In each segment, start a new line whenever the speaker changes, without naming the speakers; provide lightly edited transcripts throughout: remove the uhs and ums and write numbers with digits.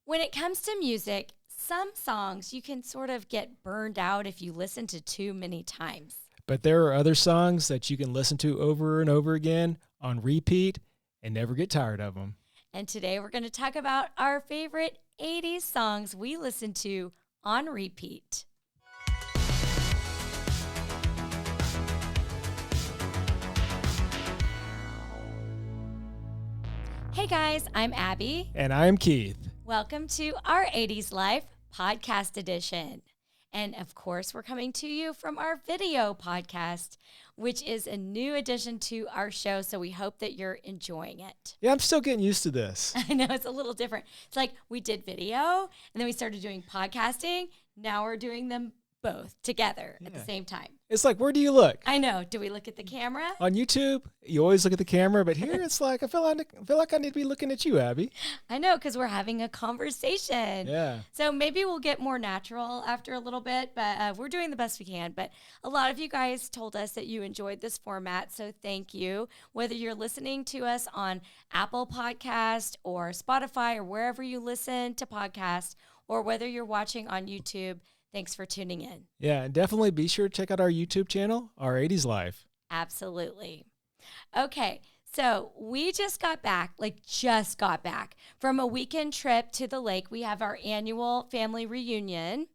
When it comes to music, some songs you can sort of get burned out if you listen to too many times.
But there are other songs that you can listen to over and over again on repeat and never get tired of them.
And today we're going to talk about our favorite 80s songs we listen to on repeat. Hey guys, I'm Abby.
And I'm Keith.
Welcome to our 80s Life podcast edition. And of course, we're coming to you from our video podcast, which is a new addition to our show. So we hope that you're enjoying it.
Yeah, I'm still getting used to this.
I know it's a little different. It's like we did video and then we started doing podcasting. Now we're doing them both together at the same time.
It's like, where do you look?
I know. Do we look at the camera?
On YouTube, you always look at the camera, but here it's like, I feel like I need to be looking at you, Abby.
I know, because we're having a conversation.
Yeah.
So maybe we'll get more natural after a little bit, but we're doing the best we can. But a lot of you guys told us that you enjoyed this format, so thank you. Whether you're listening to us on Apple Podcast or Spotify or wherever you listen to podcasts, or whether you're watching on YouTube, thanks for tuning in.
Yeah, and definitely be sure to check out our YouTube channel, Our 80s Life.
Absolutely. Okay, so we just got back from a weekend trip to the lake. We have our annual family reunion,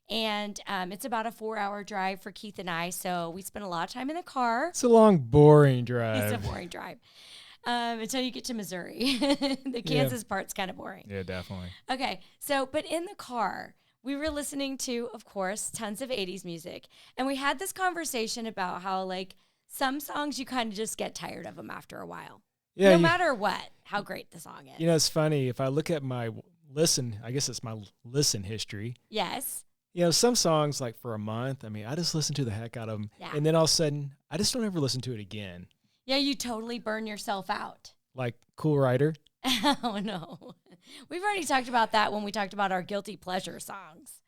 and it's about a 4-hour drive for Keith and I, so we spent a lot of time in the car.
It's a long, boring drive.
It's a boring drive. Until you get to Missouri. The Kansas part's kind of boring.
Yeah, definitely.
Okay, so, but in the car, we were listening to, of course, tons of 80s music. And we had this conversation about how, like, some songs you kind of just get tired of them after a while. Yeah, no matter what, how great the song is.
You know, it's funny. If I look at my I guess it's my listen history.
Yes.
You know, some songs, like for a month, I mean, I just listen to the heck out of them.
Yeah.
And then all of a sudden, I just don't ever listen to it again.
Yeah, you totally burn yourself out.
Like Cool Rider.
Oh, no. We've already talked about that when we talked about our guilty pleasure songs.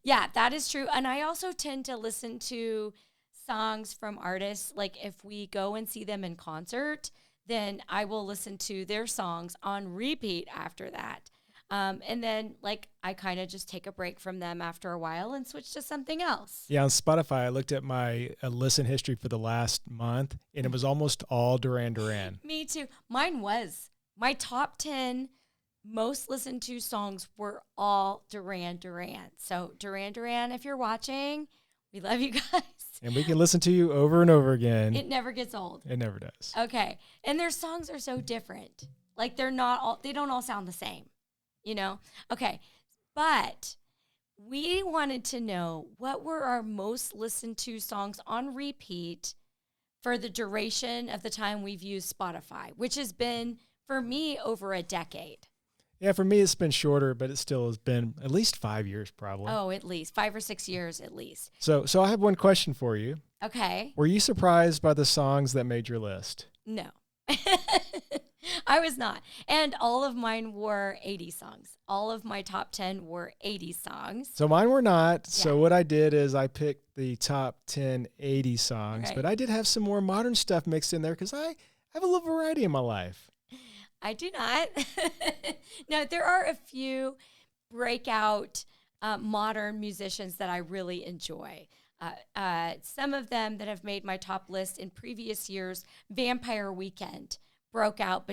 Yeah, that is true. And I also tend to listen to songs from artists. Like if we go and see them in concert, then I will listen to their songs on repeat after that. And then like I kind of just take a break from them after a while and switch to something else.
Yeah, on Spotify, I looked at my listen history for the last month, and it was almost all Duran Duran.
Me too. Mine was. My top 10 most listened to songs were all Duran Duran. So Duran Duran, if you're watching, we love you guys.
And we can listen to you over and over again.
It never gets old.
It never does.
Okay. And their songs are so different. Like they don't all sound the same, you know? Okay. But we wanted to know what were our most listened to songs on repeat for the duration of the time we've used Spotify, which has been, for me, over a decade.
Yeah, for me, it's been shorter, but it still has been at least 5 years, probably.
Oh, at least 5 or 6 years, at least.
So I have one question for you.
Okay.
Were you surprised by the songs that made your list?
No. I was not. And all of mine were 80 songs. All of my top 10 were 80 songs.
So mine were not.
Yeah.
So what I did is I picked the top 10 80 songs,
Right.
but I did have some more modern stuff mixed in there because I have a little variety in my life.
I do not. No, there are a few breakout modern musicians that I really enjoy. Some of them that have made my top list in previous years, Vampire Weekend broke out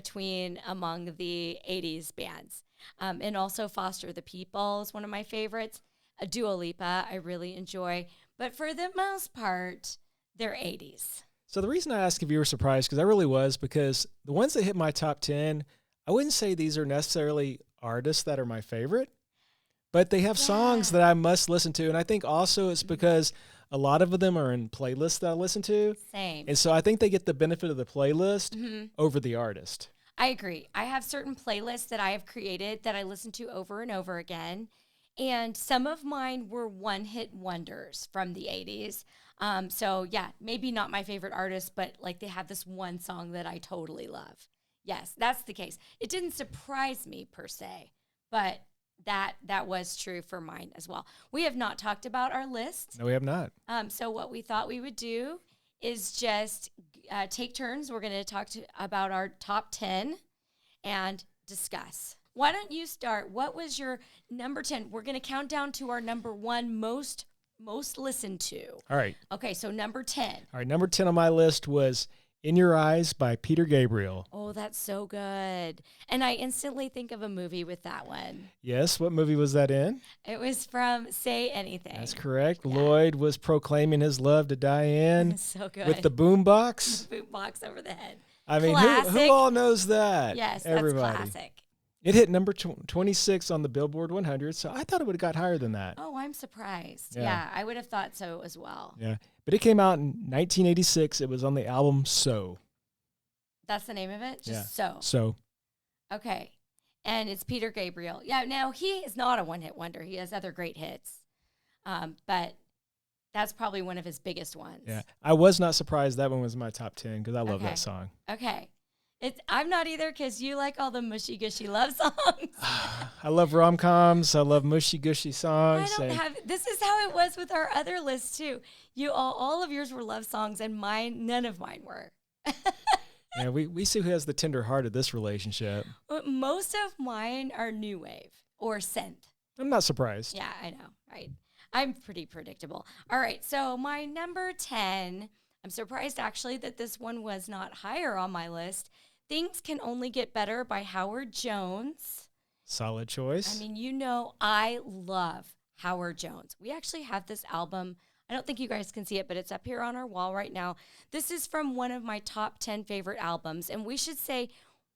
among the 80s bands. And also Foster the People is one of my favorites. Dua Lipa I really enjoy. But for the most part, they're 80s.
So the reason I asked if you were surprised, because I really was, because the ones that hit my top 10, I wouldn't say these are necessarily artists that are my favorite, but they have songs that I must listen to. And I think also it's because a lot of them are in playlists that I listen to.
Same.
And so I think they get the benefit of the playlist over the artist.
I agree. I have certain playlists that I have created that I listen to over and over again. And some of mine were one-hit wonders from the 80s. So, yeah, maybe not my favorite artist, but, like, they have this one song that I totally love. Yes, that's the case. It didn't surprise me, per se, but that was true for mine as well. We have not talked about our list.
No, we have not.
So what we thought we would do is just take turns. We're going to talk about our top 10 and discuss. Why don't you start? What was your number 10? We're going to count down to our number 1 most listened to.
All right.
Okay, so number 10.
All right, number 10 on my list was In Your Eyes by Peter Gabriel.
Oh, that's so good. And I instantly think of a movie with that one.
Yes, what movie was that in?
It was from Say Anything.
That's correct.
Yeah.
Lloyd was proclaiming his love to Diane
So good.
with the boombox.
Boombox over the head.
I mean,
Classic.
who all knows that?
Yes,
everybody.
that's classic.
It hit number 26 on the Billboard 100, so I thought it would have got higher than that.
Oh, I'm surprised.
Yeah.
Yeah, I would have thought so as well.
Yeah, but it came out in 1986. It was on the album So.
That's the name of it? Just
Yeah.
So.
So.
Okay. And it's Peter Gabriel. Yeah, now he is not a one-hit wonder. He has other great hits. But that's probably one of his biggest ones.
Yeah, I was not surprised that one was in my top 10 because I love
Okay.
that song.
Okay. I'm not either because you like all the mushy gushy love songs.
I love rom-coms. I love mushy gushy songs.
This is how it was with our other list too. All of yours were love songs and none of mine were.
Yeah, we see who has the tender heart of this relationship.
But most of mine are new wave or synth.
I'm not surprised.
Yeah, I know, right? I'm pretty predictable. All right, so my number 10, I'm surprised actually that this one was not higher on my list. Things Can Only Get Better by Howard Jones.
Solid choice.
I mean, I love Howard Jones. We actually have this album. I don't think you guys can see it, but it's up here on our wall right now. This is from one of my top 10 favorite albums. And we should say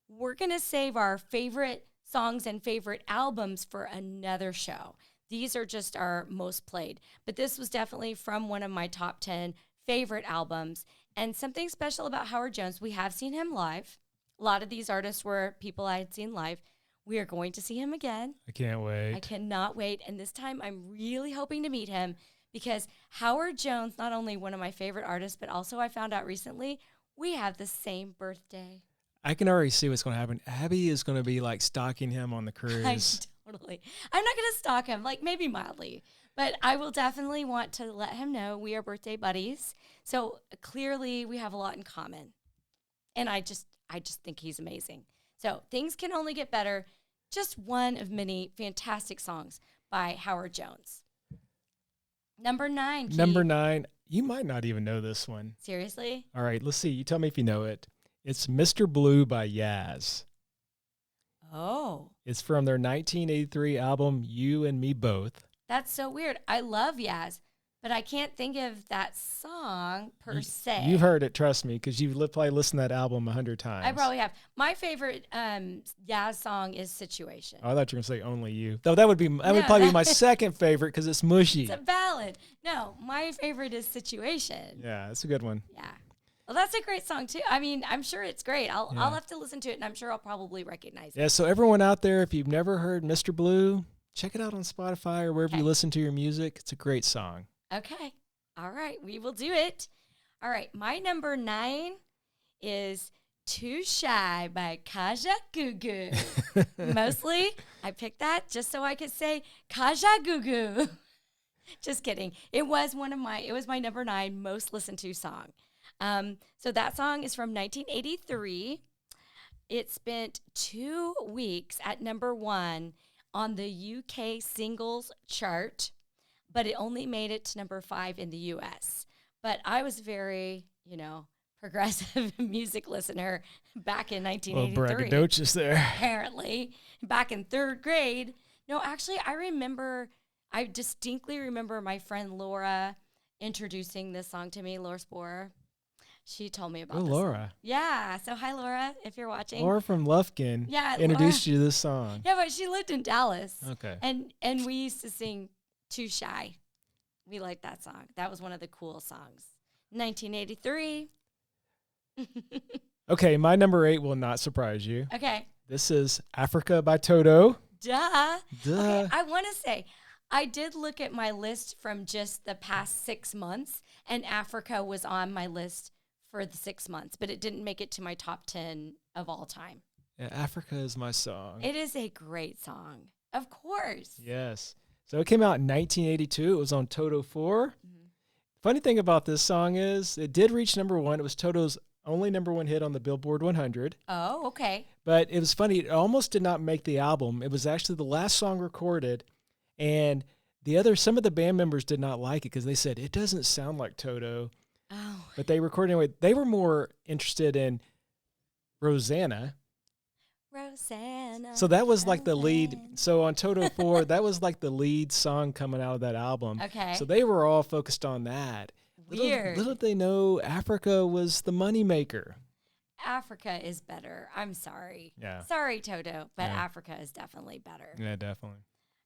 we're going to save our favorite songs and favorite albums for another show. These are just our most played. But this was definitely from one of my top 10 favorite albums. And something special about Howard Jones, we have seen him live. A lot of these artists were people I had seen live. We are going to see him again.
I can't wait.
I cannot wait. And this time I'm really hoping to meet him because Howard Jones, not only one of my favorite artists, but also I found out recently we have the same birthday.
I can already see what's going to happen. Abby is going to be like stalking him on the cruise.
Totally. I'm not going to stalk him, like maybe mildly, but I will definitely want to let him know we are birthday buddies. So clearly we have a lot in common. And I just think he's amazing. So Things Can Only Get Better. Just one of many fantastic songs by Howard Jones. Number 9. Keith.
Number 9. You might not even know this one.
Seriously?
All right, let's see. You tell me if you know it. It's Mr. Blue by Yaz.
Oh.
It's from their 1983 album, You and Me Both.
That's so weird. I love Yaz, but I can't think of that song per se.
You've heard it, trust me, because you've probably listened to that album 100 times.
I probably have. My favorite Yaz song is Situation.
Oh, I thought you were going to say Only You. Though that would probably be my second favorite because it's mushy.
It's a ballad. No, my favorite is Situation.
Yeah, that's a good one.
Yeah. Well, that's a great song too. I mean, I'm sure it's great. I'll have to listen to it, and I'm sure I'll probably recognize it.
Yeah, so everyone out there, if you've never heard Mr. Blue, check it out on Spotify or wherever you listen to your music. It's a great song.
Okay. All right. We will do it. All right. My number 9 is Too Shy by Kaja Gugu. Mostly, I picked that just so I could say Kaja Gugu. Just kidding. It was my number 9 most listened to song. So that song is from 1983. It spent 2 weeks at number 1 on the UK singles chart, but it only made it to number 5 in the US. But I was very, progressive music listener back in 1983.
Well, braggadocious there.
Apparently, back in 3rd grade. No, actually, I distinctly remember my friend Laura introducing this song to me, Laura Sporer. She told me about this
Laura.
song. Yeah. So hi, Laura, if you're watching.
Laura from Lufkin introduced you to this song.
Yeah, but she lived in Dallas.
Okay.
And we used to sing Too Shy. We liked that song. That was one of the cool songs. 1983.
Okay, my number 8 will not surprise you.
Okay.
This is Africa by Toto.
Duh. Okay, I want to say, I did look at my list from just the past 6 months, and Africa was on my list for the 6 months, but it didn't make it to my top 10 of all time.
Yeah, Africa is my song.
It is a great song. Of course.
Yes. So it came out in 1982. It was on Toto 4. Mm-hmm. Funny thing about this song is it did reach number 1. It was Toto's only number 1 hit on the Billboard 100.
Oh, okay.
But it was funny. It almost did not make the album. It was actually the last song recorded, and some of the band members did not like it because they said it doesn't sound like Toto.
Oh.
But they recorded anyway. They were more interested in Rosanna.
Rosanna.
So that was like the lead. So on Toto 4, that was like the lead song coming out of that album.
Okay.
So they were all focused on that.
Weird.
Little did they know Africa was the moneymaker.
Africa is better. I'm sorry.
Yeah.
Sorry, Toto, but
Yeah.
Africa is definitely better.
Yeah, definitely.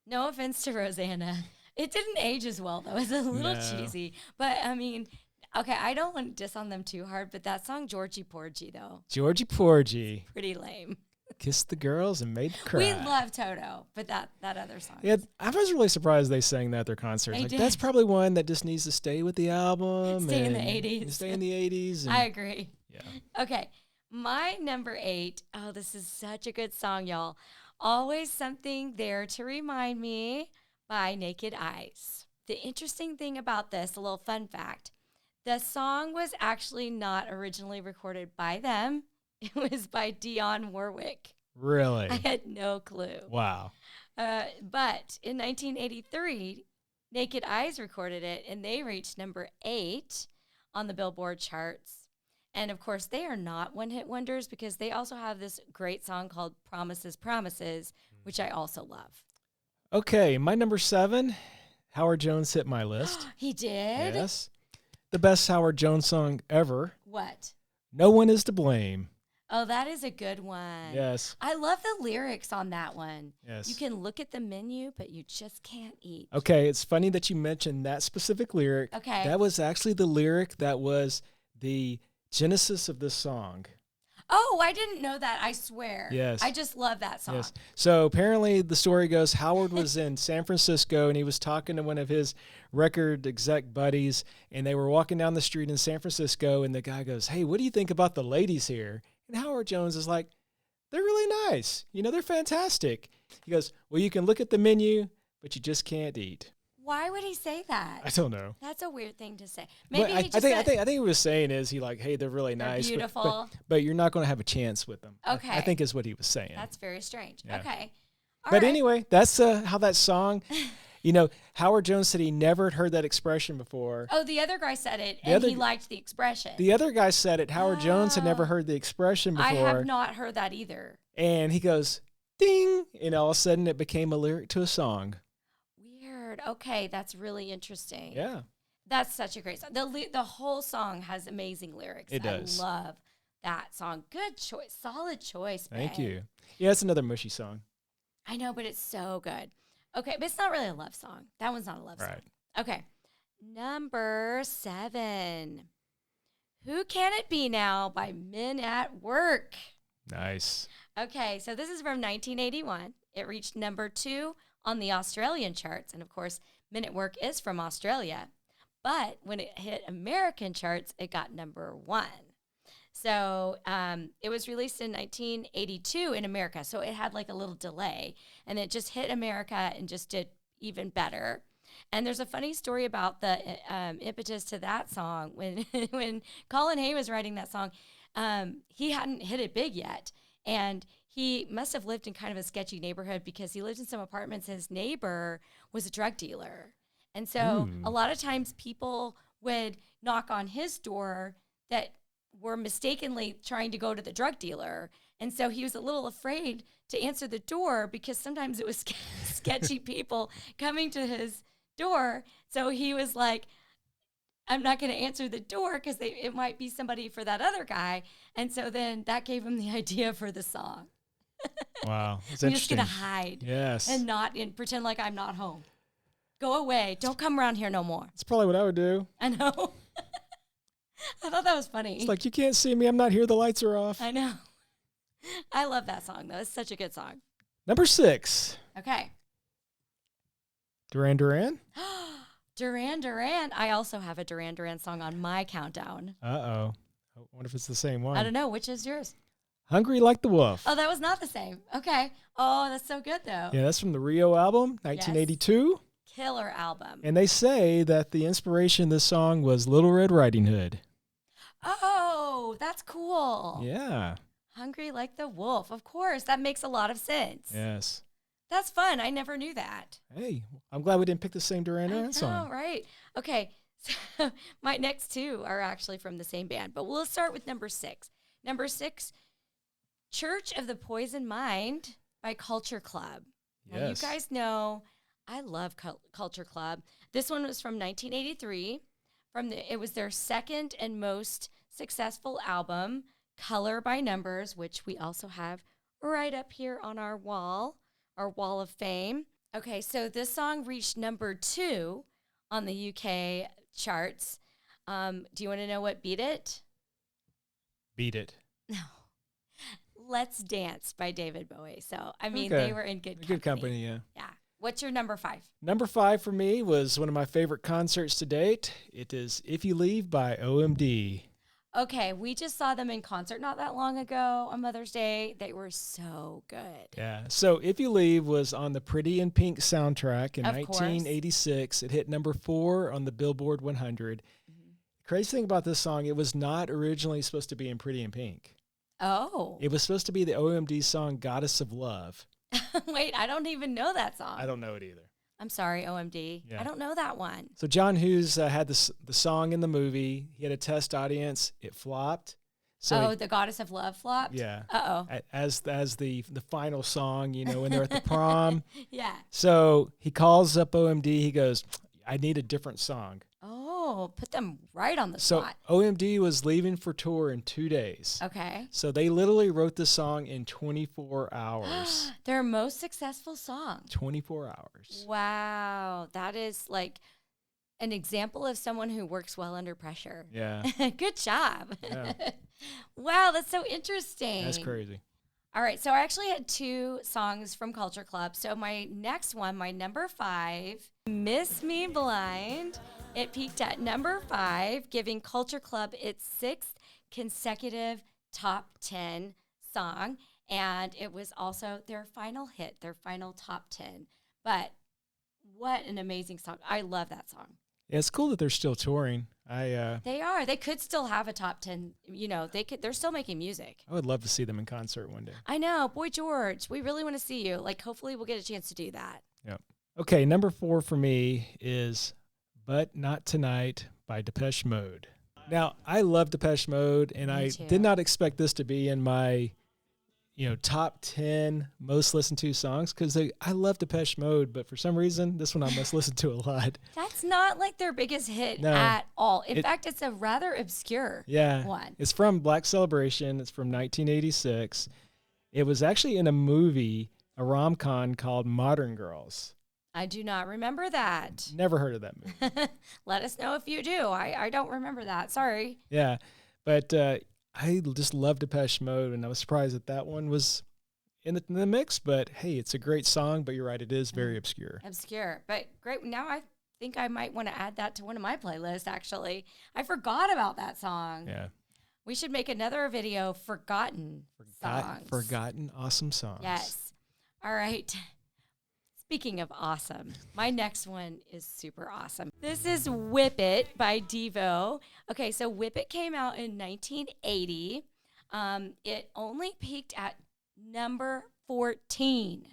No offense to Rosanna. It didn't age as well, though. It's a little cheesy. But, I mean, okay, I don't want to diss on them too hard, but that song, Georgie Porgy, though.
Georgie Porgy.
Pretty lame.
Kissed the girls and made them cry.
We love Toto, but that other song.
Yeah, I was really surprised they sang that at their concerts.
They
Like,
did.
that's probably one that just needs to stay with the album.
Stay in the
and
80s.
Stay in the 80s.
I agree.
Yeah.
Okay, my number 8. Oh, this is such a good song, y'all. Always Something There to Remind Me by Naked Eyes. The interesting thing about this, a little fun fact, the song was actually not originally recorded by them. It was by Dionne Warwick.
Really?
I had no clue.
Wow.
But in 1983, Naked Eyes recorded it, and they reached number 8 on the Billboard charts. And, of course, they are not one-hit wonders because they also have this great song called Promises, Promises, which I also love.
Okay, my number 7, Howard Jones hit my list.
He did?
Yes. The best Howard Jones song ever.
What?
No One Is to Blame.
Oh, that is a good one.
Yes.
I love the lyrics on that one.
Yes.
You can look at the menu, but you just can't eat.
Okay, it's funny that you mentioned that specific lyric.
Okay.
That was actually the lyric that was the genesis of this song.
Oh, I didn't know that, I swear.
Yes.
I just love that song.
Yes. So apparently the story goes Howard was in San Francisco and he was talking to one of his record exec buddies and they were walking down the street in San Francisco and the guy goes, "Hey, what do you think about the ladies here?" And Howard Jones is like, "They're really nice. You know, they're fantastic." He goes, "Well, you can look at the menu, but you just can't eat."
Why would he say that?
I don't know.
That's a weird thing to say. Maybe
But
he just said,
I think what he was saying is he like, "Hey, they're really
They're
nice,
beautiful.
but you're not going to have a chance with them."
Okay.
I think is what he was saying.
That's very strange.
Yeah.
Okay. All
But
right.
anyway, that's how that song, you know, Howard Jones said he never had heard that expression before.
Oh, the other guy said it,
The
and
other
he
g-
liked the expression.
The other guy said it. Howard Jones had never
Oh.
heard the expression before.
I have not heard that either.
And he goes, ding, and all of a sudden it became a lyric to a song.
Weird. Okay, that's really interesting.
Yeah.
That's such a great song. The whole song has amazing lyrics.
It does.
I love that song. Good choice. Solid choice,
Thank
babe.
you. Yeah, it's another mushy song.
I know, but it's so good. Okay, but it's not really a love song. That one's not a love
Right.
song. Okay. Number 7. Who Can It Be Now by Men at Work.
Nice.
Okay, so this is from 1981. It reached number 2 on the Australian charts. And of course, Men at Work is from Australia. But when it hit American charts, it got number 1. So it was released in 1982 in America. So it had like a little delay. And it just hit America and just did even better. And there's a funny story about the impetus to that song. When Colin Hay was writing that song, he hadn't hit it big yet. And he must have lived in kind of a sketchy neighborhood because he lived in some apartments. His neighbor was a drug dealer. And so a lot of times people would knock on his door that were mistakenly trying to go to the drug dealer. And so he was a little afraid to answer the door because sometimes it was sketchy people coming to his door. So he was like, I'm not going to answer the door because it might be somebody for that other guy. And so then that gave him the idea for the song.
Wow. It's
I'm just
interesting.
going to hide
Yes.
and pretend like I'm not home. Go away. Don't come around here no more.
That's probably what I would do.
I know. I thought that was funny.
It's like, you can't see me. I'm not here. The lights are off.
I know. I love that song, though. It's such a good song.
Number 6,
Okay.
Duran Duran.
Duran Duran. I also have a Duran Duran song on my countdown.
Uh-oh. I wonder if it's the same one.
I don't know. Which is yours?
Hungry Like the Wolf.
Oh, that was not the same. Okay. Oh, that's so good, though.
Yeah, that's from the Rio album, 1982.
Killer album.
And they say that the inspiration of this song was Little Red Riding Hood.
Oh, that's cool.
Yeah.
Hungry Like the Wolf. Of course, that makes a lot of sense.
Yes.
That's fun. I never knew that.
Hey, I'm glad we didn't pick the same Duran Duran song.
Oh, right. Okay. So my next two are actually from the same band, but we'll start with number 6. Number 6, Church of the Poison Mind by Culture Club.
Yes.
Now, you guys know I love Culture Club. This one was from 1983. It was their second and most successful album, Color by Numbers, which we also have right up here on our wall of fame. Okay, so this song reached number 2 on the UK charts. Do you want to know what beat it?
Beat it.
No. Let's Dance by David Bowie. So, I mean,
Okay.
they were in good company.
Good company, yeah.
Yeah. What's your number 5?
Number 5 for me was one of my favorite concerts to date. It is If You Leave by OMD.
Okay, we just saw them in concert not that long ago on Mother's Day. They were so good.
Yeah. So If You Leave was on the Pretty in Pink soundtrack in
Of course.
1986. It hit number 4 on the Billboard 100. Crazy thing about this song, it was not originally supposed to be in Pretty in Pink.
Oh.
It was supposed to be the OMD song Goddess of Love.
Wait, I don't even know that song.
I don't know it either.
I'm sorry, OMD.
Yeah.
I don't know that one.
So John Hughes had the song in the movie. He had a test audience. It flopped. So
the Goddess of Love flopped?
yeah.
Uh-oh.
As the final song, when they're at the prom.
Yeah.
So he calls up OMD. He goes, I need a different song.
Oh, put them right on the
So
spot.
OMD was leaving for tour in 2 days.
Okay.
So they literally wrote the song in 24 hours.
Their most successful song.
24 hours.
Wow. That is like an example of someone who works well under pressure.
Yeah.
Good job.
Yeah.
Wow, that's so interesting.
That's crazy.
All right, so I actually had 2 songs from Culture Club. So my next one, my number 5, Miss Me Blind. It peaked at number 5, giving Culture Club its 6th consecutive top 10 song. And it was also their final hit, their final top 10. But what an amazing song. I love that song.
Yeah, it's cool that they're still touring.
They are. They could still have a top 10. They're still making music.
I would love to see them in concert one day.
I know. Boy, George, we really want to see you. Like, hopefully we'll get a chance to do that.
Yep. Okay, number 4 for me is But Not Tonight by Depeche Mode. Now, I love Depeche Mode, and
Me
I
too.
did not expect this to be in my top 10 most listened to songs because I love Depeche Mode, but for some reason, this one I must listen to a lot.
That's not like their biggest hit
No.
at all. In fact, it's a rather obscure
Yeah.
one.
It's from Black Celebration. It's from 1986. It was actually in a movie, a rom-com called Modern Girls.
I do not remember that.
Never heard of that movie.
Let us know if you do. I don't remember that. Sorry.
Yeah. But I just love Depeche Mode, and I was surprised that one was in the mix. But hey, it's a great song, but you're right, it is very obscure.
Obscure, but great. Now I think I might want to add that to one of my playlists, actually. I forgot about that song.
Yeah.
We should make another video, Forgotten songs.
Forgotten awesome songs.
Yes. All right. Speaking of awesome, my next one is super awesome. This is Whip It by Devo. Okay, so Whip It came out in 1980. It only peaked at number 14.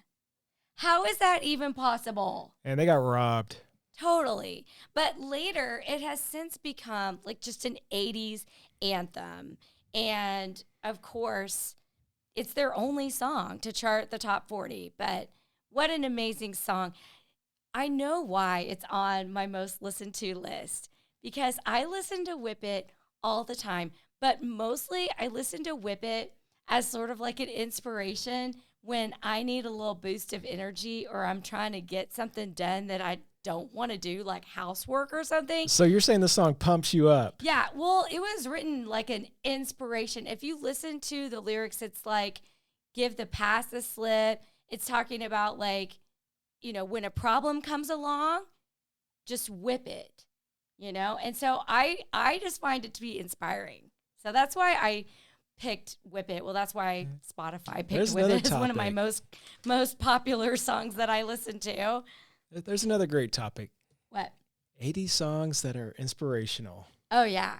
How is that even possible?
And they got robbed.
Totally. But later, it has since become like just an 80s anthem. And of course, it's their only song to chart the top 40. But what an amazing song. I know why it's on my most listened to list because I listen to Whip It all the time. But mostly, I listen to Whip It as sort of like an inspiration when I need a little boost of energy or I'm trying to get something done that I don't want to do, like housework or something.
So you're saying this song pumps you up?
Yeah, well, it was written like an inspiration. If you listen to the lyrics, it's like, give the past a slip. It's talking about like, when a problem comes along, just whip it, And so I just find it to be inspiring. So that's why I picked Whip It. Well, that's why Spotify picked
There's
Whip
another
It as one of my
topic.
most popular songs that I listen to.
There's another great topic.
What?
80 songs that are inspirational.
Oh, yeah.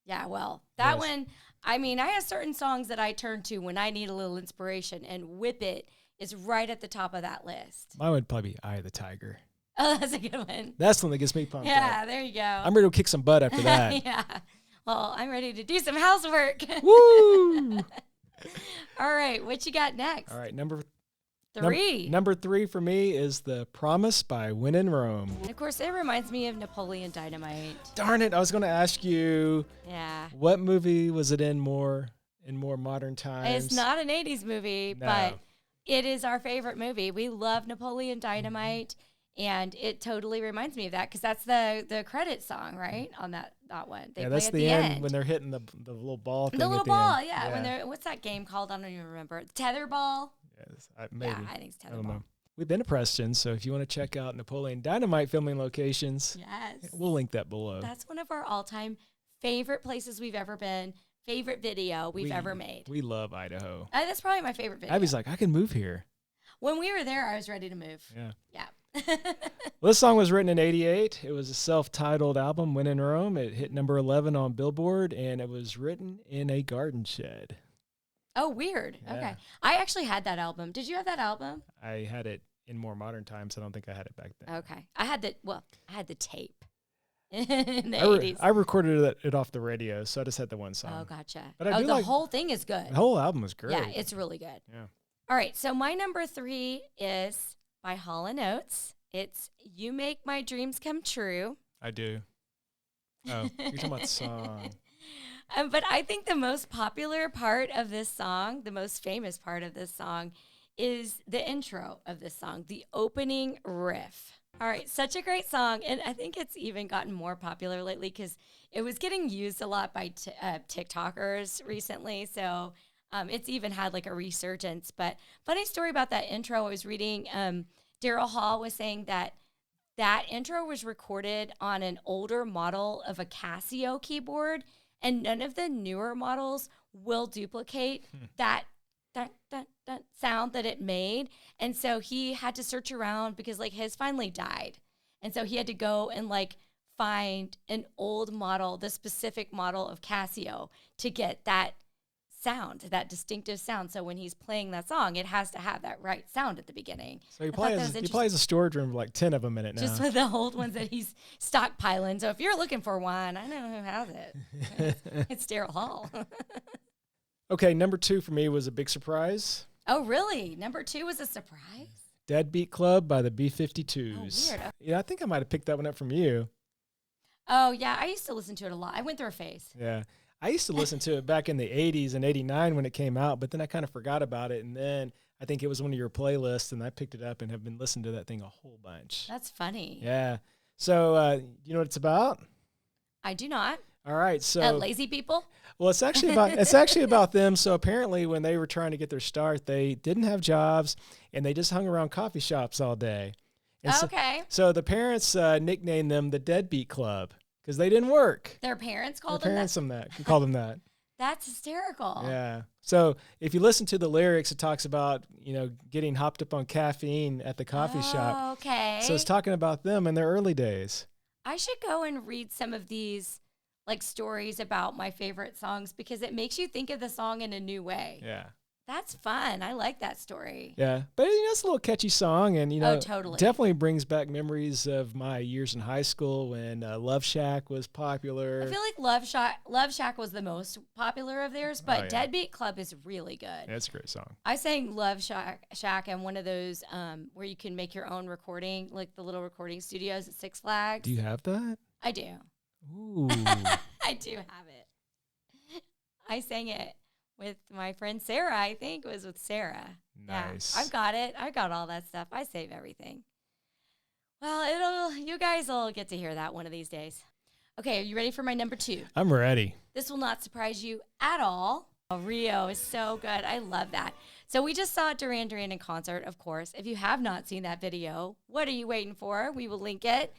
Yeah, well, that
Yes.
one, I mean, I have certain songs that I turn to when I need a little inspiration, and Whip It is right at the top of that list.
Mine would probably be Eye of the Tiger.
Oh, that's a good one.
That's the one that gets me pumped
Yeah,
up.
there you go.
I'm ready to kick some butt after that.
Yeah. Well, I'm ready to do some housework.
Woo!
All right, what you got next?
All right, number
3.
Number 3 for me is The Promise by When in Rome.
And of course, it reminds me of Napoleon Dynamite.
Darn it, I was going to ask you,
Yeah.
what movie was it in more modern times?
It's not an 80s movie,
No.
but it is our favorite movie. We love Napoleon Dynamite, and it totally reminds me of that because that's the credit song, right? On that one. They play
that's
at
the end when they're hitting the little ball thing.
The little
at
ball,
end.
yeah. When they're what's that game called? I don't even remember. Tetherball.
Yes, maybe.
Yeah, I think it's
I don't
Tetherball.
know. We've been to Preston, so if you want to check out Napoleon Dynamite filming locations,
Yes.
we'll link that below.
That's one of our all-time favorite places we've ever been. Favorite video we've ever made.
We love Idaho.
That's probably my favorite video.
Abby's like, I can move here.
When we were there, I was ready to move.
Yeah.
Yeah.
Well, this song was written in '88. It was a self-titled album, When in Rome. It hit number 11 on Billboard, and it was written in a garden shed.
Oh, weird.
Yeah.
Okay. I actually had that album. Did you have that album?
I had it in more modern times. I don't think I had it back then.
Okay. I had the tape in the 80s.
I recorded it off the radio, so I just had the one song.
Oh, gotcha.
But I do
the
like-
whole thing is good.
The whole album was great.
Yeah, it's really good.
Yeah.
All right. So my number 3 is by Hall & Oates. It's You Make My Dreams Come True.
I do. Oh, you're talking about the song.
But I think the most popular part of this song, the most famous part of this song, is the intro of this song, the opening riff. All right, such a great song. And I think it's even gotten more popular lately because it was getting used a lot by TikTokers recently. So it's even had like a resurgence. But funny story about that intro, I was reading, Daryl Hall was saying that intro was recorded on an older model of a Casio keyboard, and none of the newer models will duplicate that dun, dun, dun sound that it made. And so he had to search around because like his finally died. And so he had to go and like find an old model, the specific model of Casio to get that sound, that distinctive sound. So when he's playing that song, it has to have that right sound at the beginning.
So he plays a storage room with like 10 of them in it now.
Just with the old ones that he's stockpiling. So if you're looking for one, I know who has it. It's Daryl Hall.
Okay, number 2 for me was a big surprise.
Oh, really? Number 2 was a surprise?
Deadbeat Club by the B-52s.
Oh, weird.
Yeah, I think I might have picked that one up from you.
Oh, yeah. I used to listen to it a lot. I went through a phase.
Yeah. I used to listen to it back in the 80s and 89 when it came out, but then I kind of forgot about it. And then I think it was one of your playlists, and I picked it up and have been listening to that thing a whole bunch.
That's funny.
Yeah. So, you know what it's about?
I do not.
All right. So,
Lazy people?
well, it's actually about them. So apparently when they were trying to get their start, they didn't have jobs and they just hung around coffee shops all day. And
Okay.
So the parents nicknamed them the Deadbeat Club because they didn't work.
Their parents
Their
called them
parents
that?
called them that.
That's hysterical.
Yeah. So if you listen to the lyrics, it talks about, getting hopped up on caffeine at the coffee shop.
Okay.
So it's talking about them in their early days.
I should go and read some of these like stories about my favorite songs because it makes you think of the song in a new way.
Yeah.
That's fun. I like that story.
Yeah. But it's a little catchy song and,
Oh, totally.
definitely brings back memories of my years in high school when Love Shack was popular.
I feel like Love Shack was the most popular of theirs, but
yeah.
Deadbeat Club is really good.
Yeah, it's a great song.
I sang Love Shack and one of those where you can make your own recording, like the little recording studios at Six Flags.
Do you have that?
I do.
Ooh.
I do have it. I sang it with my friend Sarah, I think it was with Sarah.
Nice.
Yeah, I've got it. I've got all that stuff. I save everything. Well, you guys will get to hear that one of these days. Okay, are you ready for my number 2?
I'm ready.
This will not surprise you at all. Oh, Rio is so good. I love that. So we just saw Duran Duran in concert, of course. If you have not seen that video, what are you waiting for? We will link it.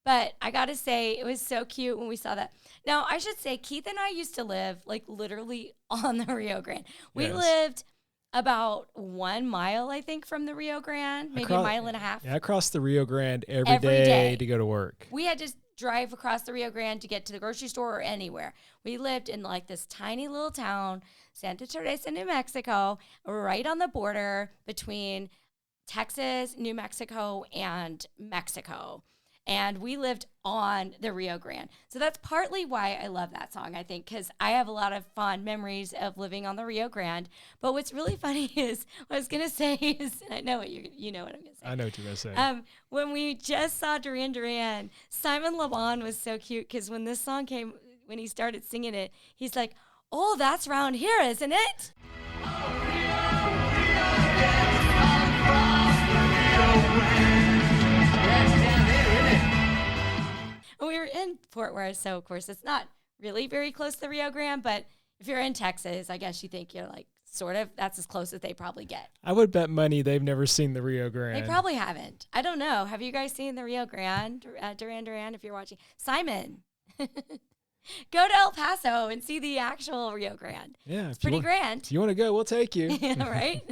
But I got to say, it was so cute when we saw that. Now, I should say, Keith and I used to live, like, literally on the Rio Grande. We
Yes.
lived about 1 mile, I think, from the Rio Grande, maybe a mile and a half.
Yeah, I crossed the Rio Grande every
Every
day
day.
to go to work.
We had to drive across the Rio Grande to get to the grocery store or anywhere. We lived in like this tiny little town, Santa Teresa, New Mexico, right on the border between Texas, New Mexico, and Mexico. And we lived on the Rio Grande. So that's partly why I love that song, I think, because I have a lot of fond memories of living on the Rio Grande. But what's really funny is, what I was going to say is, I know what you know what I'm going to say.
I know what you're going to say.
When we just saw Duran Duran, Simon Le Bon was so cute because when this song came, when he started singing it, he's like, oh, that's round here, isn't it? We were in Fort Worth, so of course it's not really very close to the Rio Grande, but if you're in Texas, I guess you think you're like sort of, that's as close as they probably get.
I would bet money they've never seen the Rio Grande.
They probably haven't. I don't know. Have you guys seen the Rio Grande, Duran Duran, if you're watching? Simon, go to El Paso and see the actual Rio Grande.
Yeah.
It's pretty grand.
If you want to go, we'll take you.
Yeah, right?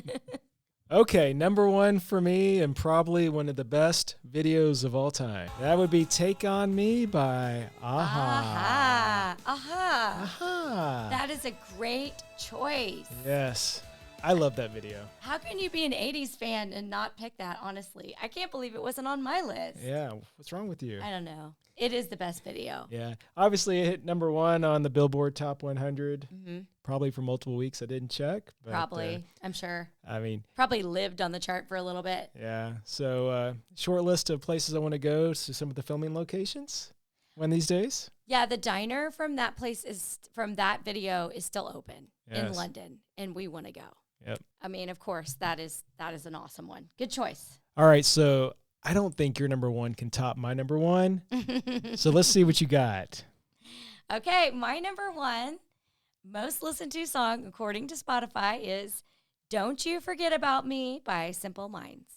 Okay, number one for me, and probably one of the best videos of all time. That would be Take On Me by Aha. Aha.
That is a great choice.
Yes. I love that video.
How can you be an 80s fan and not pick that, honestly? I can't believe it wasn't on my list.
Yeah, what's wrong with you?
I don't know. It is the best video.
Yeah. Obviously, it hit number one on the Billboard Top 100.
Mm-hmm.
Probably for multiple weeks. I didn't check. But,
Probably, I'm sure.
I mean,
probably lived on the chart for a little bit.
Yeah. So, short list of places I want to go to some of the filming locations one of these days.
Yeah, the diner from that that video is still open in London, and we want to go.
Yep.
I mean, of course, that is an awesome one. Good choice.
All right, so I don't think your number one can top my number one. So let's see what you got.
Okay, my number one most listened to song, according to Spotify, is Don't You Forget About Me by Simple Minds.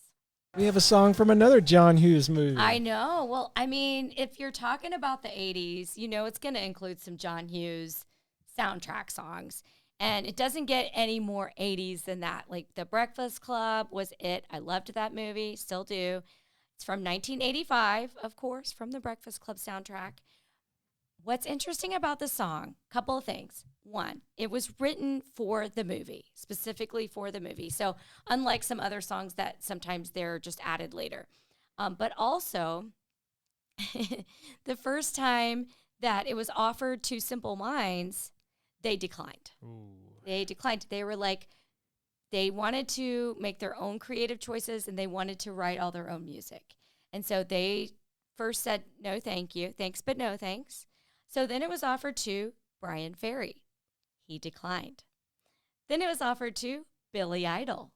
We have a song from another John Hughes movie.
I know. Well, I mean, if you're talking about the 80s, you know it's going to include some John Hughes soundtrack songs. And it doesn't get any more 80s than that. Like The Breakfast Club was it. I loved that movie, still do. It's from 1985, of course, from the Breakfast Club soundtrack. What's interesting about the song, couple of things. One, it was written for the movie, specifically for the movie. So unlike some other songs that sometimes they're just added later. But also, the first time that it was offered to Simple Minds, they declined.
Ooh.
They declined. They were like, they wanted to make their own creative choices and they wanted to write all their own music. And so they first said, no, thank you. Thanks, but no thanks. So then it was offered to Brian Ferry. He declined. Then it was offered to Billy Idol,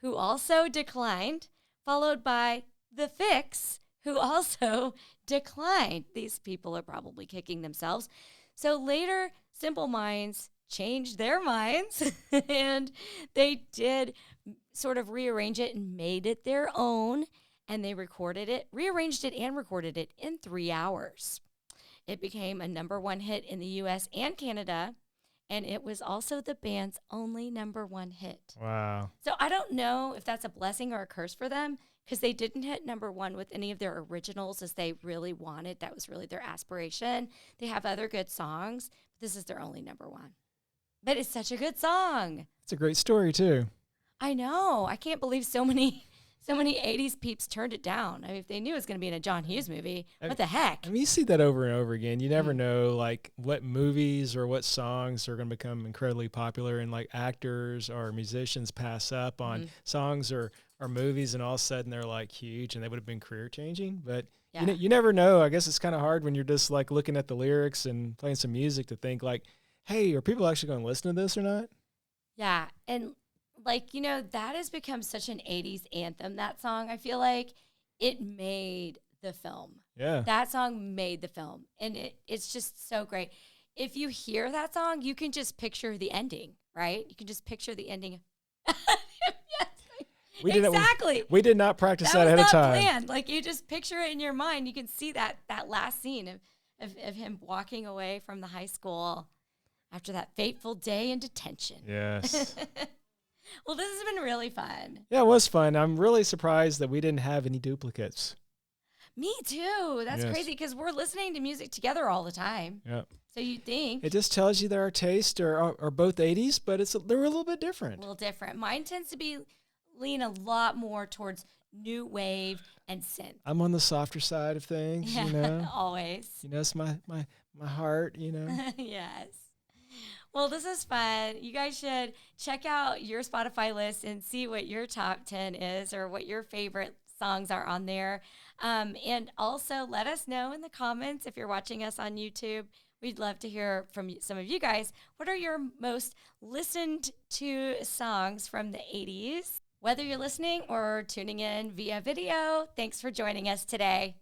who also declined, followed by The Fix, who also declined. These people are probably kicking themselves. So later, Simple Minds changed their minds and they did sort of rearrange it and made it their own. And they rearranged it and recorded it in 3 hours. It became a number one hit in the U.S. and Canada, and it was also the band's only number one hit.
Wow.
So I don't know if that's a blessing or a curse for them, because they didn't hit number one with any of their originals as they really wanted. That was really their aspiration. They have other good songs, but this is their only number one. But it's such a good song.
It's a great story, too.
I know. I can't believe so many 80s peeps turned it down. I mean, if they knew it was going to be in a John Hughes movie, what the heck?
I mean, you see that over and over again. You never know, like, what movies or what songs are going to become incredibly popular, and, like, actors or musicians pass up on songs or movies, and all of a sudden they're, like, huge, and they would have been career-changing. But you never know. I guess it's kind of hard when you're just, like, looking at the lyrics and playing some music to think, like, hey, are people actually going to listen to this or not?
Yeah, and like, you know, that has become such an 80s anthem, that song. I feel like it made the film.
Yeah.
That song made the film. And it's just so great. If you hear that song, you can just picture the ending, right? You can just picture the ending. Yes, exactly.
We did not practice that ahead
of
time.
Planned. Like, you just picture it in your mind. You can see that last scene of him walking away from the high school after that fateful day in detention.
Yes.
Well, this has been really fun.
Yeah, it was fun. I'm really surprised that we didn't have any duplicates.
Me too. That's
Yes.
crazy because we're listening to music together all the time.
Yeah.
So you'd think
It just tells you that our taste are both 80s, but they're a little bit
a
different.
little different. Mine tends to lean a lot more towards new wave and synth.
I'm on the softer side of things,
Yeah,
you know.
always.
You know, it's my heart, you know.
Yes. Well, this is fun. You guys should check out your Spotify list and see what your top 10 is or what your favorite songs are on there. And also let us know in the comments if you're watching us on YouTube. We'd love to hear from some of you guys. What are your most listened to songs from the 80s? Whether you're listening or tuning in via video, thanks for joining us today.